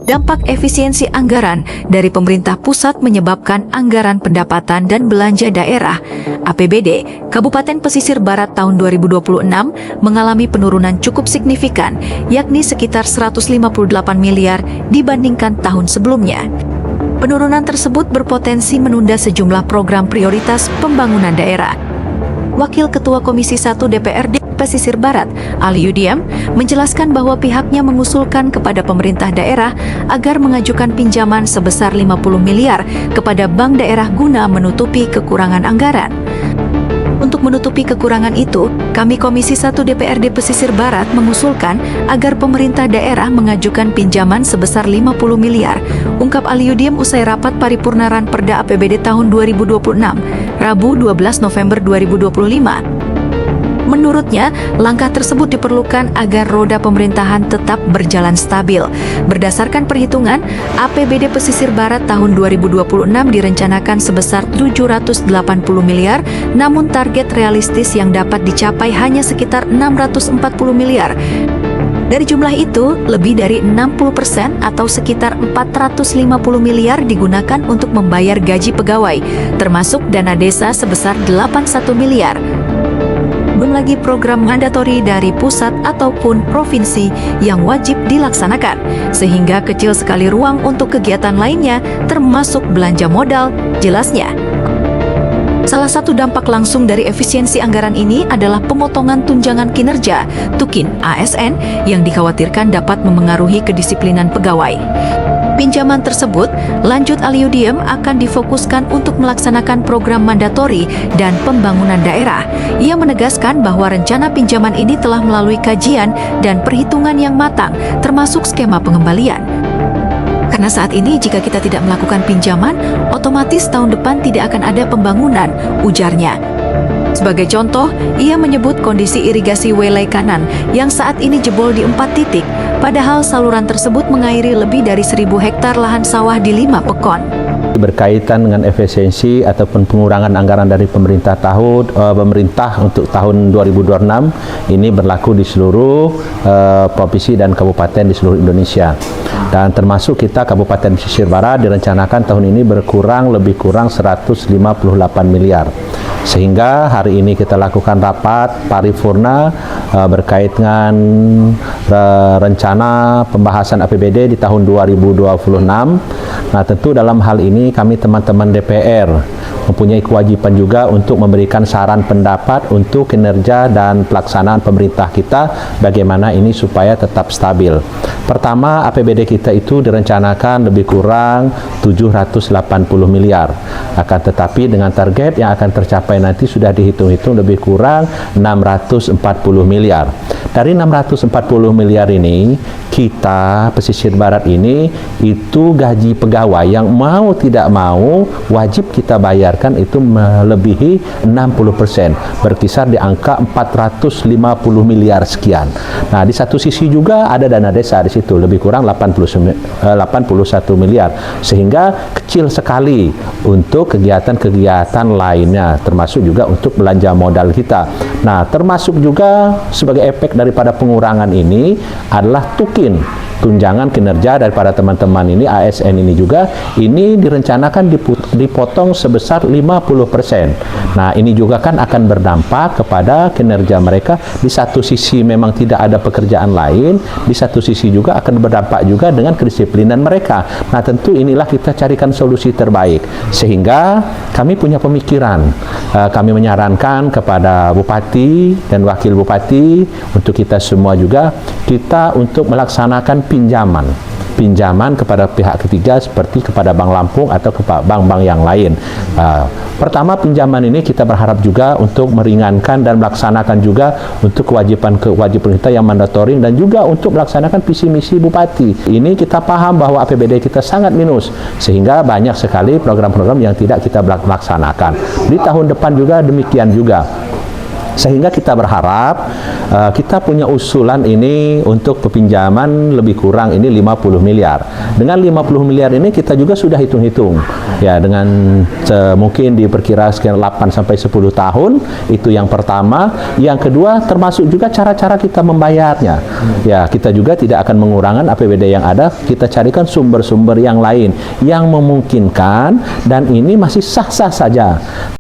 Dampak efisiensi anggaran dari pemerintah pusat menyebabkan anggaran pendapatan dan belanja daerah (APBD) Kabupaten Pesisir Barat tahun 2026 mengalami penurunan cukup signifikan, yakni sekitar 158 miliar dibandingkan tahun sebelumnya. Penurunan tersebut berpotensi menunda sejumlah program prioritas pembangunan daerah. Wakil Ketua Komisi 1 DPRD Pesisir Barat, Ali Yudiam, menjelaskan bahwa pihaknya mengusulkan kepada pemerintah daerah agar mengajukan pinjaman sebesar 50 miliar kepada bank daerah guna menutupi kekurangan anggaran. Untuk menutupi kekurangan itu, kami Komisi 1 DPRD Pesisir Barat mengusulkan agar pemerintah daerah mengajukan pinjaman sebesar 50 miliar, ungkap Ali Yudiam usai rapat paripurna Ranperda APBD tahun 2026, Rabu 12 November 2025. Menurutnya, langkah tersebut diperlukan agar roda pemerintahan tetap berjalan stabil. Berdasarkan perhitungan, APBD Pesisir Barat tahun 2026 direncanakan sebesar 780 miliar, namun target realistis yang dapat dicapai hanya sekitar 640 miliar. Dari jumlah itu, lebih dari 60% atau sekitar 450 miliar digunakan untuk membayar gaji pegawai, termasuk dana desa sebesar 81 miliar. Belum lagi program mandatori dari pusat ataupun provinsi yang wajib dilaksanakan, sehingga kecil sekali ruang untuk kegiatan lainnya, termasuk belanja modal, jelasnya. Salah satu dampak langsung dari efisiensi anggaran ini adalah pemotongan tunjangan kinerja (TUKIN) ASN yang dikhawatirkan dapat memengaruhi kedisiplinan pegawai. Pinjaman tersebut, lanjut Ali Yudiam, akan difokuskan untuk melaksanakan program mandatori dan pembangunan daerah. Ia menegaskan bahwa rencana pinjaman ini telah melalui kajian dan perhitungan yang matang, termasuk skema pengembalian. Karena saat ini jika kita tidak melakukan pinjaman, otomatis tahun depan tidak akan ada pembangunan, ujarnya. Sebagai contoh, ia menyebut kondisi irigasi Welai Kanan yang saat ini jebol di 4 titik, padahal saluran tersebut mengairi lebih dari 1.000 hektar lahan sawah di 5 pekon. Berkaitan dengan efisiensi ataupun pengurangan anggaran dari pemerintah untuk tahun 2026 ini berlaku di seluruh provinsi dan kabupaten di seluruh Indonesia. Dan termasuk kita Kabupaten Pesisir Barat direncanakan tahun ini lebih kurang 158 miliar. Sehingga hari ini kita lakukan rapat paripurna berkait dengan rencana pembahasan APBD di tahun 2026. Nah, tentu dalam hal ini kami teman-teman DPR mempunyai kewajiban juga untuk memberikan saran pendapat untuk kinerja dan pelaksanaan pemerintah kita bagaimana ini supaya tetap stabil. Pertama, APBD kita itu direncanakan lebih kurang 780 miliar. Akan tetapi dengan target yang akan tercapai nanti sudah dihitung-hitung lebih kurang 640 miliar. Dari 640 miliar ini, kita Pesisir Barat ini itu gaji pegawai yang mau tidak mau wajib kita bayarkan itu melebihi 60%, berkisar di angka 450 miliar sekian. Nah, di satu sisi juga ada dana desa di situ lebih kurang 81 miliar, sehingga kecil sekali untuk kegiatan-kegiatan lainnya, termasuk juga untuk belanja modal kita. Nah, termasuk juga sebagai efek daripada pengurangan ini adalah TUKIN, tunjangan kinerja daripada teman-teman ini ASN ini juga ini direncanakan dipotong sebesar 50%. Nah, ini juga kan akan berdampak kepada kinerja mereka. Di satu sisi memang tidak ada pekerjaan lain, di satu sisi juga akan berdampak juga dengan kedisiplinan mereka. Nah, tentu inilah kita carikan solusi terbaik. Sehingga kami punya pemikiran, kami menyarankan kepada Bupati dan Wakil Bupati untuk kita semua juga, kita untuk melaksanakan pinjaman kepada pihak ketiga seperti kepada Bank Lampung atau kepada bank-bank yang lain. Pertama, pinjaman ini kita berharap juga untuk meringankan dan melaksanakan juga untuk kewajiban kita yang mandatoring dan juga untuk melaksanakan visi misi Bupati. Ini kita paham bahwa APBD kita sangat minus sehingga banyak sekali program-program yang tidak kita laksanakan. Di tahun depan juga demikian juga. Sehingga kita berharap kita punya usulan ini untuk pinjaman lebih kurang ini 50 miliar. Dengan 50 miliar ini kita juga sudah hitung-hitung. Ya, dengan mungkin diperkira sekian 8 sampai 10 tahun, itu yang pertama. Yang kedua, termasuk juga cara-cara kita membayarnya. Ya, kita juga tidak akan mengurangi APBD yang ada, kita carikan sumber-sumber yang lain yang memungkinkan dan ini masih sah-sah saja.